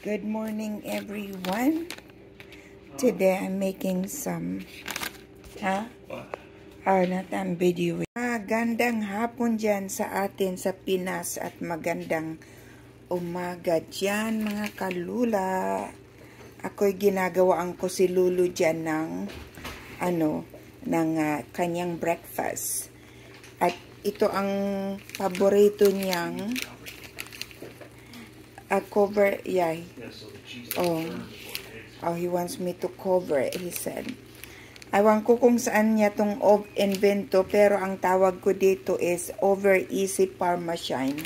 Good morning, everyone. Today I'm making some video. Magandang hapon dyan sa atin sa Pinas at magandang umaga dyan mga kalula. Ako'y ginagawaan ko si Lulu dyan ng kanyang breakfast. At ito ang paborito niyang cover, yeah. Oh, he wants me to cover it, he said. Ewan ko kung saan niya tong invento, pero ang tawag ko dito is over easy parmesan.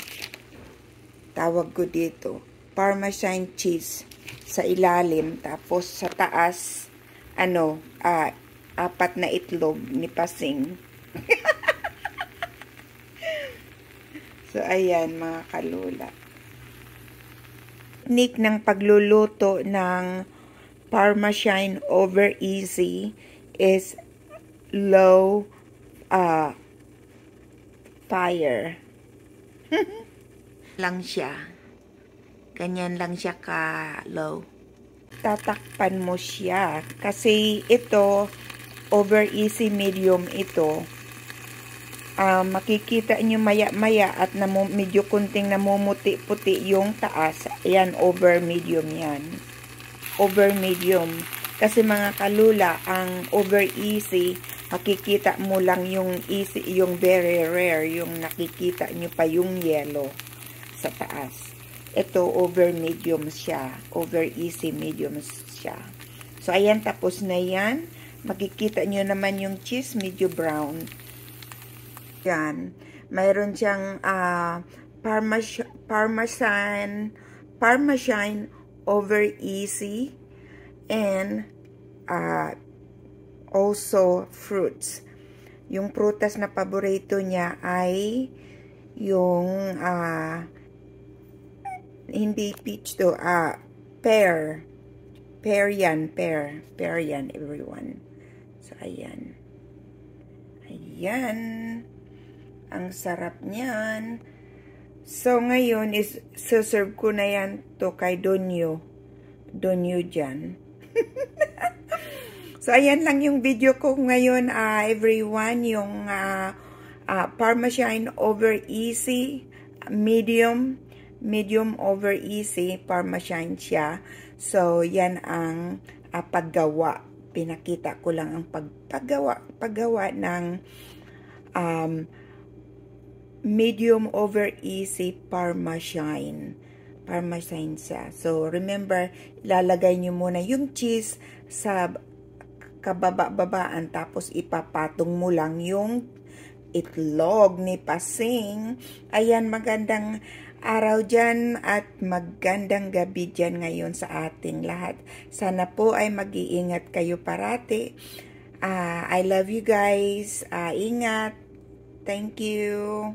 Tawag ko dito, parmesan cheese sa ilalim, tapos sa taas, apat na itlog ni Pasing. So, ayan mga kalula. Technique ng pagluluto ng parmesan over easy is low fire. Lang siya. Ganyan lang siya ka low. Tatakpan mo siya kasi ito over easy medium ito. Makikita nyo maya-maya at medyo kunting namumuti-puti yung taas. Ayan, over medium yan. Over medium. Kasi mga kalula, ang over easy, makikita mo lang yung easy, yung very rare, yung nakikita nyo pa yung yellow sa taas. Ito, over medium siya. Over easy medium siya. So, ayan, tapos na yan. Makikita nyo naman yung cheese, medyo brown. Yan. Mayroon siyang parmesan over easy and also fruits. Yung prutas na paborito niya ay yung hindi peach to, pear. Pear yan, pear. Pear yan, everyone. So, ayan. Ayan. Ang sarap niyan. So, ngayon is serve ko na yan to kay Donyo. Donyo dyan. So, ayan lang yung video ko ngayon, everyone. Yung parmesan over easy, medium over easy, parmesan siya. So, yan ang paggawa. Pinakita ko lang ang paggawa ng medium over easy parmesan siya. So, remember, ilalagay nyo muna yung cheese sa kababa-babaan, tapos ipapatong mo lang yung itlog ni Pasing. Ayan, magandang araw dyan at magandang gabi dyan ngayon sa ating lahat. Sana po ay mag-iingat kayo parati. I love you guys. Ingat. Thank you.